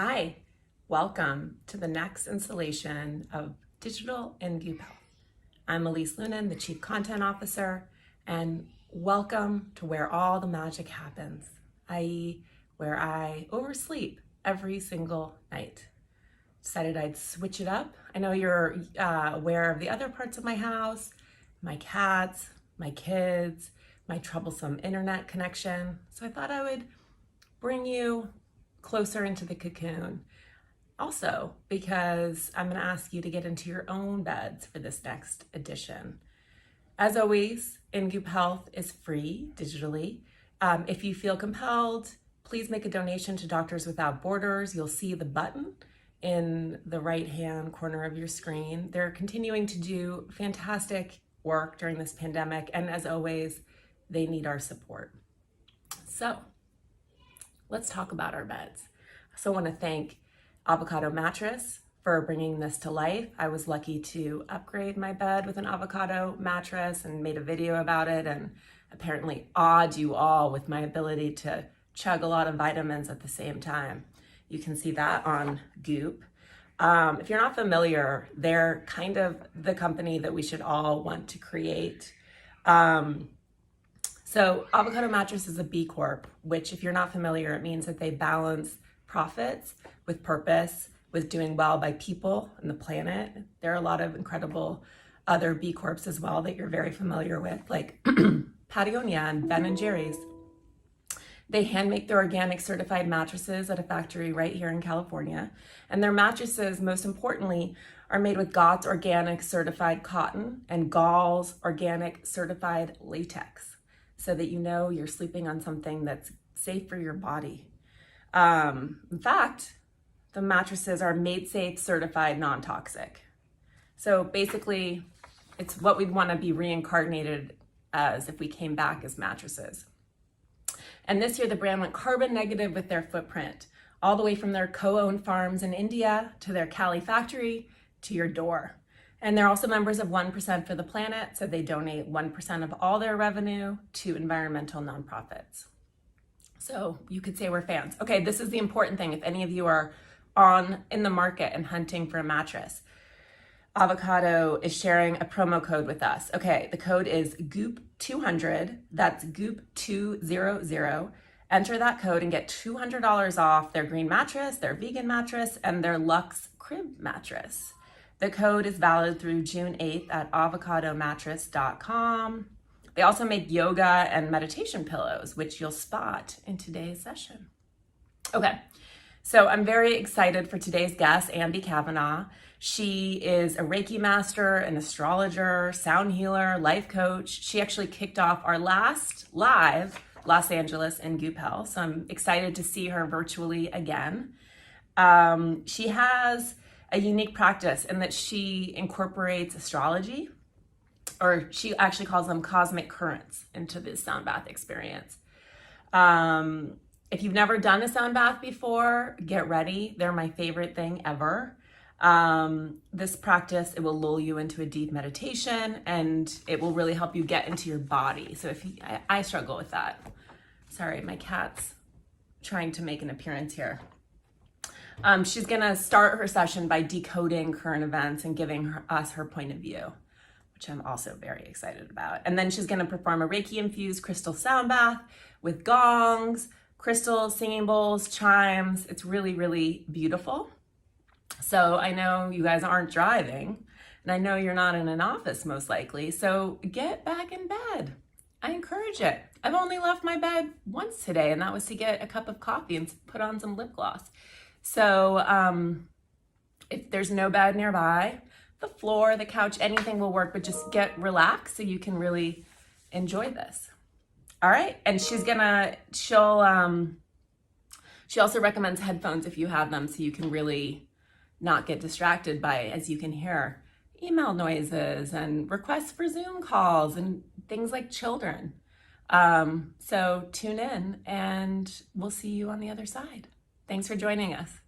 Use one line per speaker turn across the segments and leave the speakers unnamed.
Hi, welcome to the next installation of Digital and Goop Health. I'm Elise Loehnen, the Chief Content Officer, and welcome to where all the magic happens, i.e. where I oversleep every single night. Decided I'd switch it up. I know you're aware of the other parts of my house, my cats, my kids, my troublesome internet connection, so I thought I would bring you closer into the cocoon. Also, because I'm going to ask you to get into your own beds for this next edition. As always, In Goop Health is free digitally. If you feel compelled, please make a donation to Doctors Without Borders. You'll see the button in the right-hand corner of your screen. They're continuing to do fantastic work during this pandemic, and as always, they need our support. So, let's talk about our beds. So I want to thank Avocado Mattress for bringing this to life. I was lucky to upgrade my bed with an avocado mattress and made a video about it, and apparently awed you all with my ability to chug a lot of vitamins at the same time. You can see that on Goop. If you're not familiar, they're kind of the company that we should all want to create. So Avocado Mattress is a B Corp, which if you're not familiar, it means that they balance profits with purpose, with doing well by people and the planet. There are a lot of incredible other B Corps as well that you're very familiar with, like Patagonia and Ben & Jerry's. They hand make their organic certified mattresses at a factory right here in California. And their mattresses, most importantly, are made with GOTS organic certified cotton and Gall's organic certified latex, so that you know you're sleeping on something that's safe for your body. In fact, the mattresses are Made Safe certified non-toxic. So basically, it's what we'd want to be reincarnated as if we came back as mattresses. And this year, the brand went carbon negative with their footprint, all the way from their co-owned farms in India to their Cali factory to your door. And they're also members of 1% for the Planet, so they donate 1% of all their revenue to environmental nonprofits. So you could say we're fans. Okay, this is the important thing. If any of you are in the market and hunting for a mattress, Avocado is sharing a promo code with us. Okay, the code is GOOP200. That's GOOP200. Enter that code and get $200 off their green mattress, their vegan mattress, and their luxe crib mattress. The code is valid through June 8th at avocadomattress.com. They also make yoga and meditation pillows, which you'll spot in today's session. Okay, so I'm very excited for today's guest, Ambi Kavanagh. She is a Reiki master, an astrologer, sound healer, life coach. She actually kicked off our last live Los Angeles in Goop Health, so I'm excited to see her virtually again. She has a unique practice in that she incorporates astrology, or she actually calls them cosmic currents, into this sound bath experience. If you've never done a sound bath before, get ready. They're my favorite thing ever. This practice, it will lull you into a deep meditation, and it will really help you get into your body. So I struggle with that. Sorry, my cat's trying to make an appearance here. She's gonna start her session by decoding current events and giving us her point of view, which I'm also very excited about. And then she's gonna perform a Reiki-infused crystal sound bath with gongs, crystals, singing bowls, chimes. It's really, really beautiful. So I know you guys aren't driving, and I know you're not in an office most likely, so get back in bed. I encourage it. I've only left my bed once today, and that was to get a cup of coffee and put on some lip gloss. So if there's no bed nearby, the floor, the couch, anything will work, but just get relaxed so you can really enjoy this. All right, and she also recommends headphones if you have them, so you can really not get distracted by, as you can hear, email noises and requests for Zoom calls and things like children. So tune in and we'll see you on the other side. Thanks for joining us.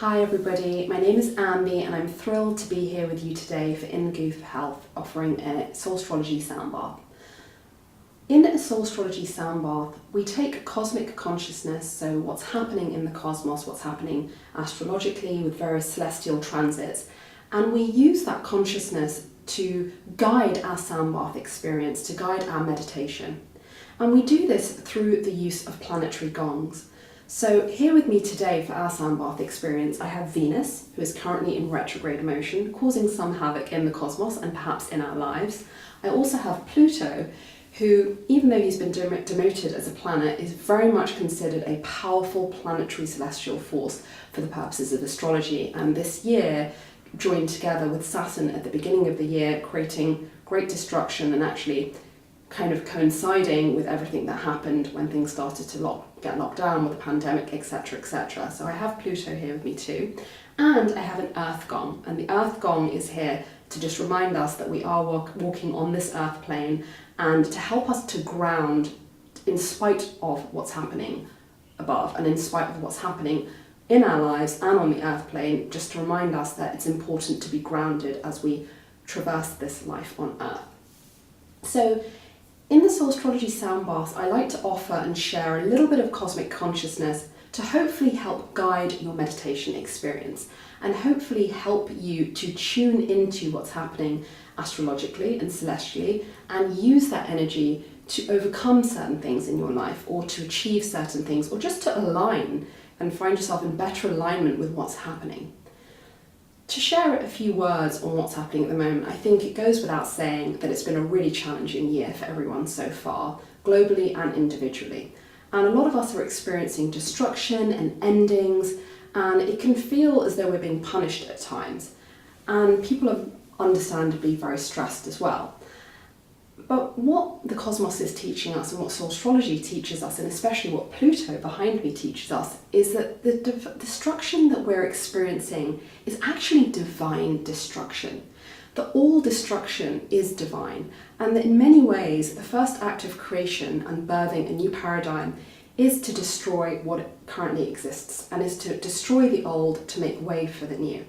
Hi everybody, my name is Ambi and I'm thrilled to be here with you today for In Goop Health, offering a Soulstrology Soundbath. In a Soulstrology Soundbath, we take cosmic consciousness, so what's happening in the cosmos, what's happening astrologically with various celestial transits, and we use that consciousness to guide our soundbath experience, to guide our meditation. And we do this through the use of planetary gongs. So here with me today for our soundbath experience, I have Venus, who is currently in retrograde motion, causing some havoc in the cosmos and perhaps in our lives. I also have Pluto, who, even though he's been demoted as a planet, is very much considered a powerful planetary celestial force for the purposes of astrology. And this year, joined together with Saturn at the beginning of the year, creating great destruction and actually kind of coinciding with everything that happened when things started to get locked down with the pandemic, etc, etc. So I have Pluto here with me too, and I have an earth gong, and the earth gong is here to just remind us that we are walking on this earth plane and to help us to ground in spite of what's happening above and in spite of what's happening in our lives and on the earth plane, just to remind us that it's important to be grounded as we traverse this life on earth. So in the Soulstrology Soundbath, I like to offer and share a little bit of cosmic consciousness to hopefully help guide your meditation experience and hopefully help you to tune into what's happening astrologically and celestially and use that energy to overcome certain things in your life or to achieve certain things or just to align and find yourself in better alignment with what's happening. To share a few words on what's happening at the moment, I think it goes without saying that it's been a really challenging year for everyone so far, globally and individually. And a lot of us are experiencing destruction and endings, and it can feel as though we're being punished at times. And people are understandably very stressed as well. But what the cosmos is teaching us and what Soulstrology teaches us, and especially what Pluto behind me teaches us, is that the destruction that we're experiencing is actually divine destruction. That all destruction is divine, and that in many ways the first act of creation and birthing a new paradigm is to destroy what currently exists and is to destroy the old to make way for the new.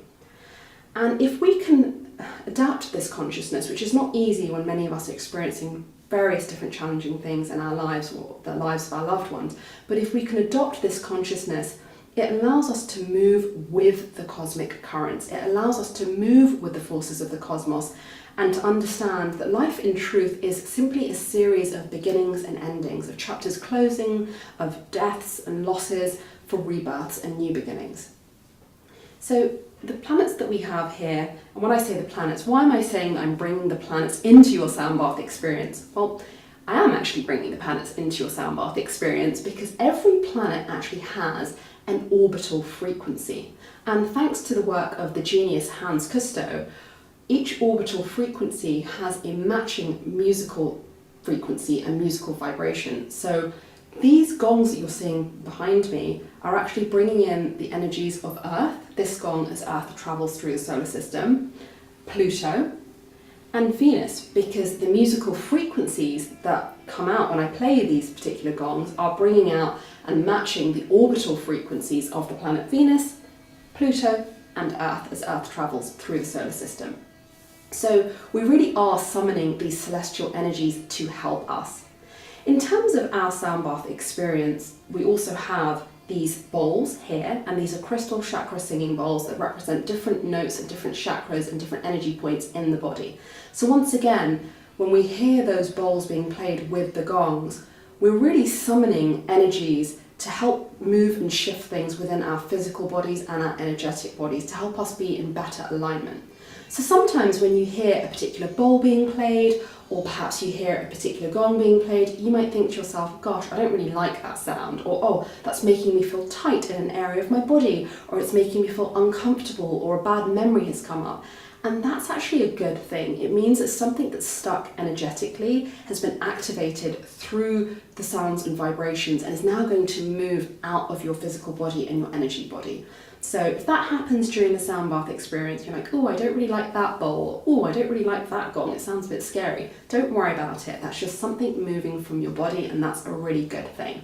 And if we can adapt this consciousness, which is not easy when many of us are experiencing various different challenging things in our lives or the lives of our loved ones, but if we can adopt this consciousness, it allows us to move with the cosmic currents. It allows us to move with the forces of the cosmos and to understand that life in truth is simply a series of beginnings and endings, of chapters closing, of deaths and losses for rebirths and new beginnings. So the planets that we have here, and when I say the planets, why am I saying that I'm bringing the planets into your soundbath experience? Well, I am actually bringing the planets into your soundbath experience because every planet actually has an orbital frequency. And thanks to the work of the genius Hans Kusto, each orbital frequency has a matching musical frequency and musical vibration. So these gongs that you're seeing behind me are actually bringing in the energies of Earth. This gong as Earth travels through the solar system, Pluto, and Venus, because the musical frequencies that come out when I play these particular gongs are bringing out and matching the orbital frequencies of the planet Venus, Pluto, and Earth as Earth travels through the solar system. So we really are summoning these celestial energies to help us. In terms of our soundbath experience, we also have these bowls here, and these are crystal chakra singing bowls that represent different notes and different chakras and different energy points in the body. So once again, when we hear those bowls being played with the gongs, we're really summoning energies to help move and shift things within our physical bodies and our energetic bodies to help us be in better alignment. So sometimes when you hear a particular bowl being played, or perhaps you hear a particular gong being played, you might think to yourself, gosh, I don't really like that sound, or oh, that's making me feel tight in an area of my body, or it's making me feel uncomfortable, or a bad memory has come up. And that's actually a good thing. It means that something that's stuck energetically has been activated through the sounds and vibrations and is now going to move out of your physical body and your energy body. So if that happens during the soundbath experience, you're like, oh, I don't really like that bowl, oh, I don't really like that gong, it sounds a bit scary. Don't worry about it. That's just something moving from your body, and that's a really good thing.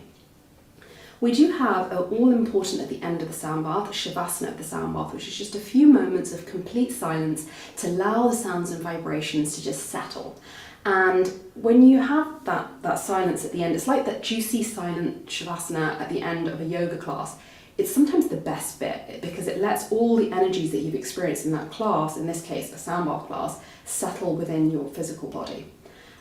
We do have a all-important at the end of the sound bath, Shavasana of the sound bath, which is just a few moments of complete silence to allow the sounds and vibrations to just settle. And when you have that silence at the end, it's like that juicy silent Shavasana at the end of a yoga class. It's sometimes the best bit because it lets all the energies that you've experienced in that class, in this case a sound bath class, settle within your physical body.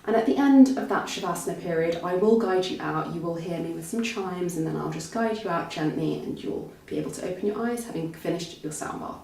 And at the end of that Shavasana period, I will guide you out. You will hear me with some chimes, and then I'll just guide you out gently, and you'll be able to open your eyes having finished your sound bath.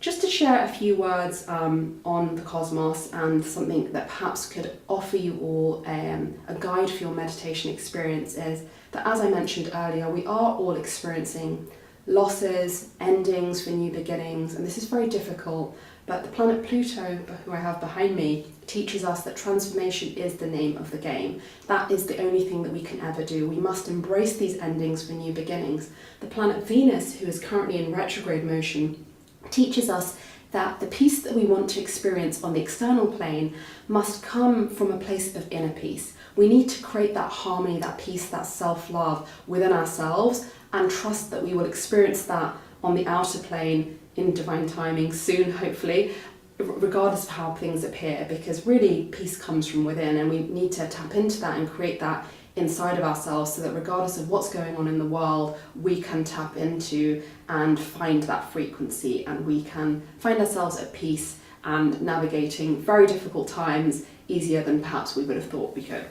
Just to share a few words on the cosmos and something that perhaps could offer you all a guide for your meditation experience is that, as I mentioned earlier, we are all experiencing losses, endings for new beginnings, and this is very difficult. But the planet Pluto, who I have behind me, teaches us that transformation is the name of the game. That is the only thing that we can ever do. We must embrace these endings for new beginnings. The planet Venus, who is currently in retrograde motion, teaches us that the peace that we want to experience on the external plane must come from a place of inner peace. We need to create that harmony, that peace, that self-love within ourselves, and trust that we will experience that on the outer plane in divine timing soon, hopefully, regardless of how things appear, because really peace comes from within, and we need to tap into that and create that inside of ourselves so that regardless of what's going on in the world, we can tap into and find that frequency, and we can find ourselves at peace and navigating very difficult times easier than perhaps we would have thought we could.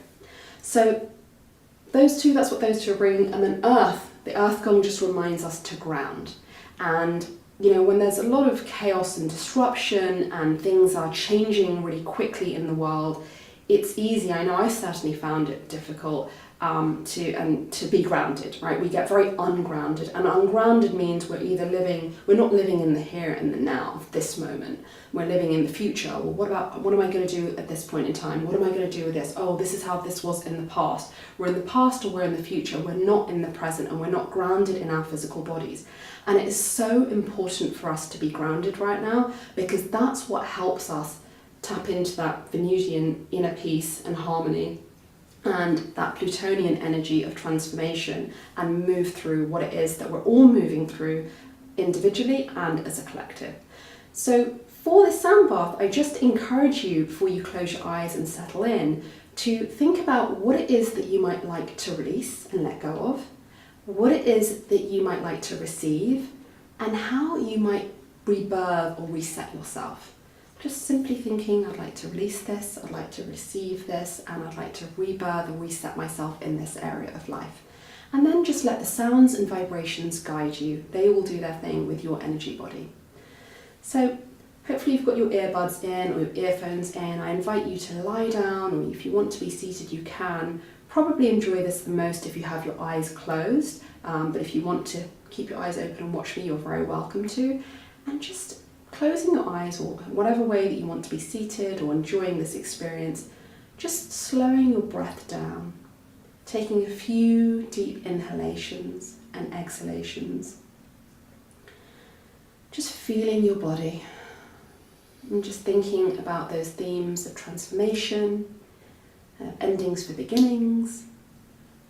So that's what those two are bringing. And then Earth, the Earth gong just reminds us to ground. And you know, when there's a lot of chaos and disruption and things are changing really quickly in the world, it's easy, I know I certainly found it difficult to be grounded, right? We get very ungrounded, and ungrounded means we're not living in the here and the now of this moment. We're living in the future. Well, what am I going to do at this point in time? What am I going to do with this? Oh, this is how this was in the past. We're in the past or we're in the future. We're not in the present, and we're not grounded in our physical bodies. And it is so important for us to be grounded right now, because that's what helps us tap into that Venusian inner peace and harmony and that Plutonian energy of transformation, and move through what it is that we're all moving through individually and as a collective. So for this sound bath, I just encourage you, before you close your eyes and settle in, to think about what it is that you might like to release and let go of, what it is that you might like to receive, and how you might rebirth or reset yourself. Just simply thinking, I'd like to release this, I'd like to receive this, and I'd like to rebirth or reset myself in this area of life. And then just let the sounds and vibrations guide you. They will do their thing with your energy body. So hopefully you've got your earbuds in or your earphones in. I invite you to lie down, or if you want to be seated, you can. Probably enjoy this the most if you have your eyes closed, but if you want to keep your eyes open and watch me, you're very welcome to. And just closing your eyes, or whatever way that you want to be seated or enjoying this experience, just slowing your breath down, taking a few deep inhalations and exhalations, just feeling your body and just thinking about those themes of transformation, of endings for beginnings,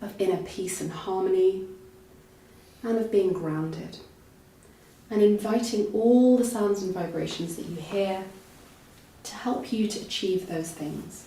of inner peace and harmony, and of being grounded. And inviting all the sounds and vibrations that you hear to help you to achieve those things.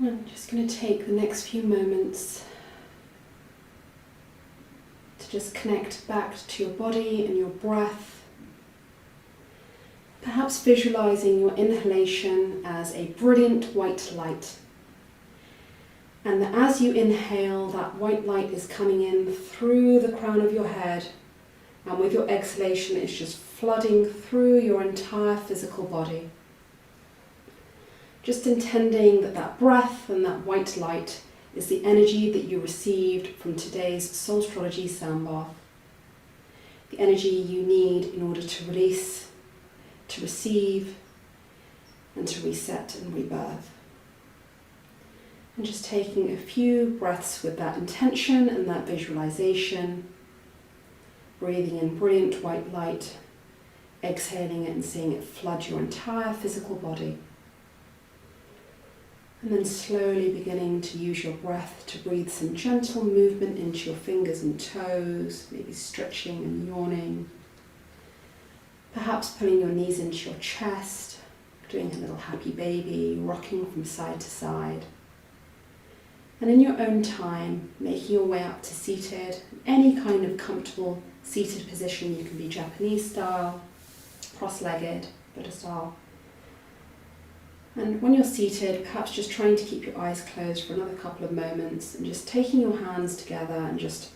I'm just going to take the next few moments to just connect back to your body and your breath. Perhaps visualizing your inhalation as a brilliant white light. And that as you inhale, that white light is coming in through the crown of your head, and with your exhalation it's just flooding through your entire physical body. Just intending that that breath and that white light is the energy that you received from today's Soulstrology Soundbath. The energy you need in order to release, to receive, and to reset and rebirth. And just taking a few breaths with that intention and that visualization, breathing in brilliant white light, exhaling it and seeing it flood your entire physical body. And then slowly beginning to use your breath to breathe some gentle movement into your fingers and toes, maybe stretching and yawning. Perhaps pulling your knees into your chest, doing a little happy baby, rocking from side to side. And in your own time, making your way up to seated, any kind of comfortable seated position. You can be Japanese style, cross-legged, Buddha style. And when you're seated, perhaps just trying to keep your eyes closed for another couple of moments and just taking your hands together and just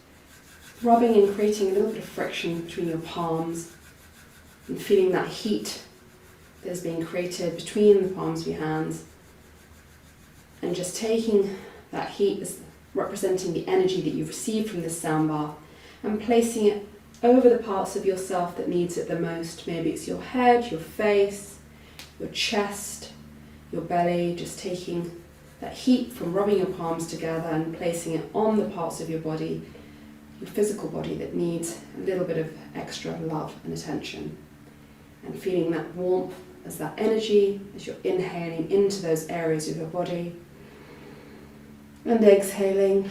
rubbing and creating a little bit of friction between your palms and feeling that heat that is being created between the palms of your hands, and just taking that heat as representing the energy that you've received from this sound bath and placing it over the parts of yourself that needs it the most. Maybe it's your head, your face, your chest, your belly, just taking that heat from rubbing your palms together and placing it on the parts of your body, your physical body that needs a little bit of extra love and attention. And feeling that warmth as that energy, as you're inhaling into those areas of your body. And exhaling.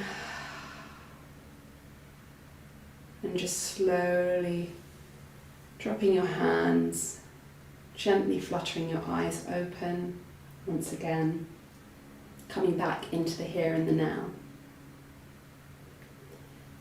And just slowly dropping your hands, gently fluttering your eyes open. Once again, coming back into the here and the now.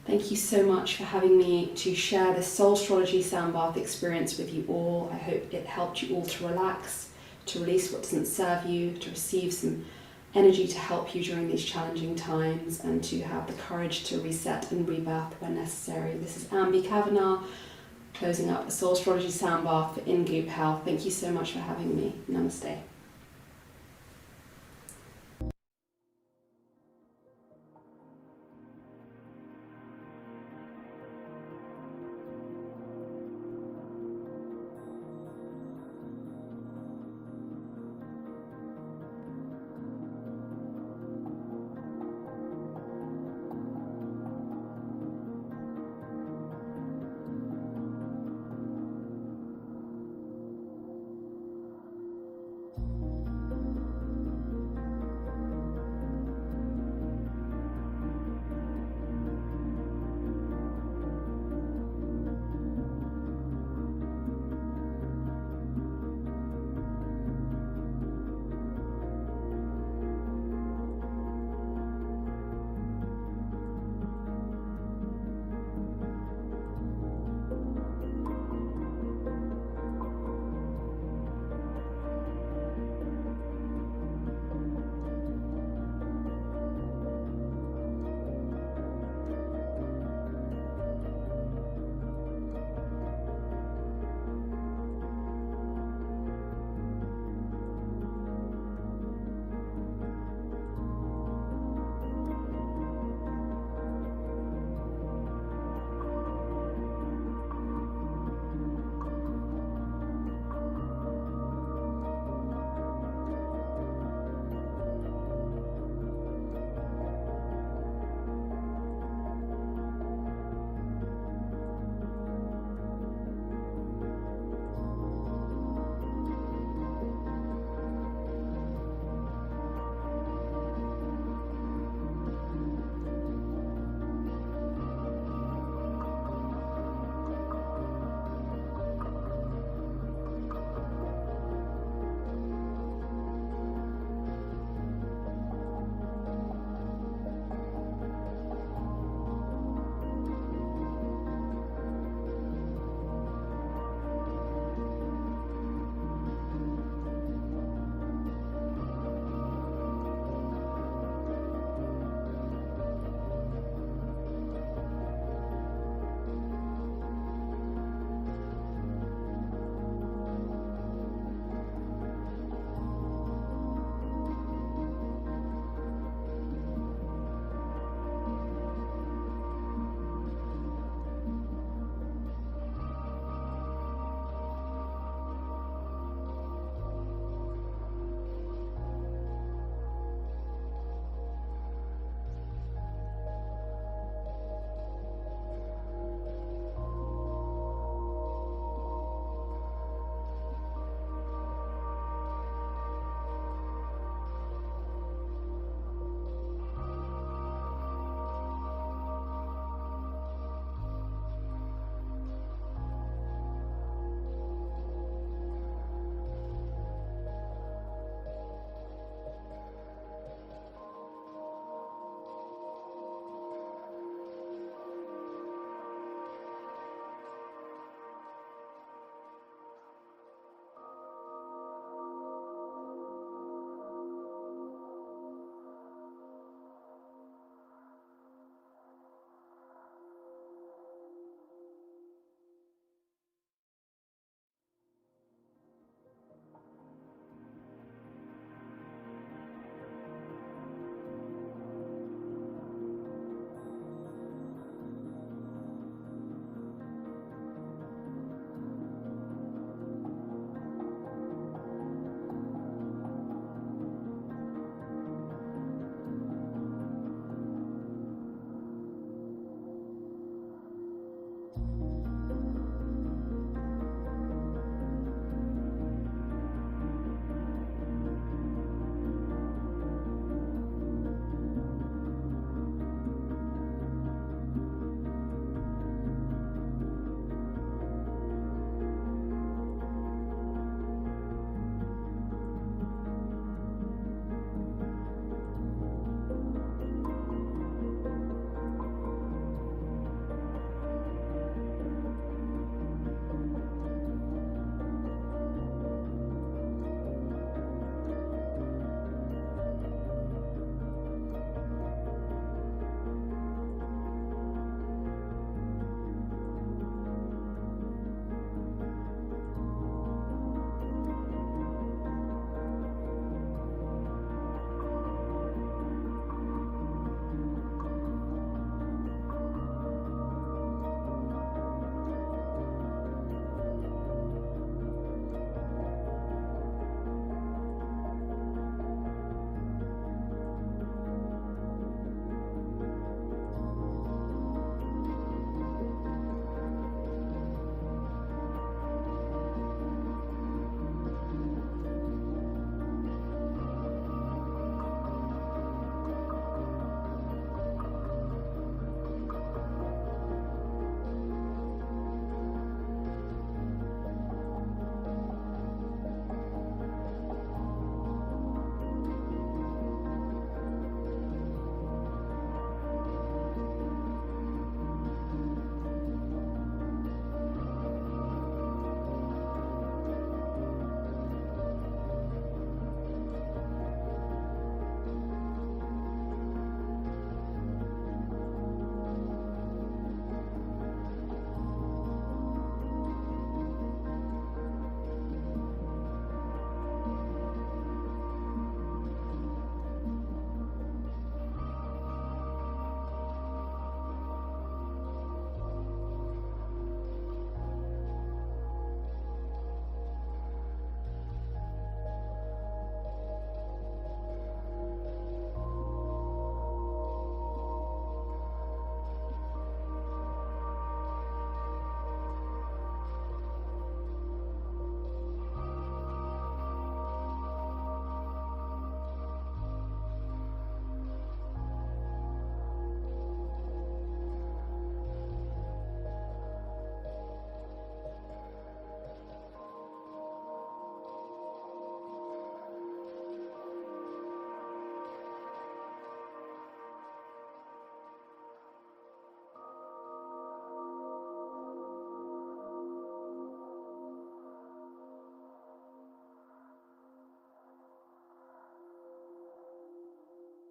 Thank you so much for having me to share this Soulstrology Soundbath experience with you all. I hope it helped you all to relax, to release what doesn't serve you, to receive some energy to help you during these challenging times, and to have the courage to reset and rebirth when necessary. This is Ambi Kavanagh, closing up a Soulstrology Soundbath for In Goop Health. Thank you so much for having me. Namaste.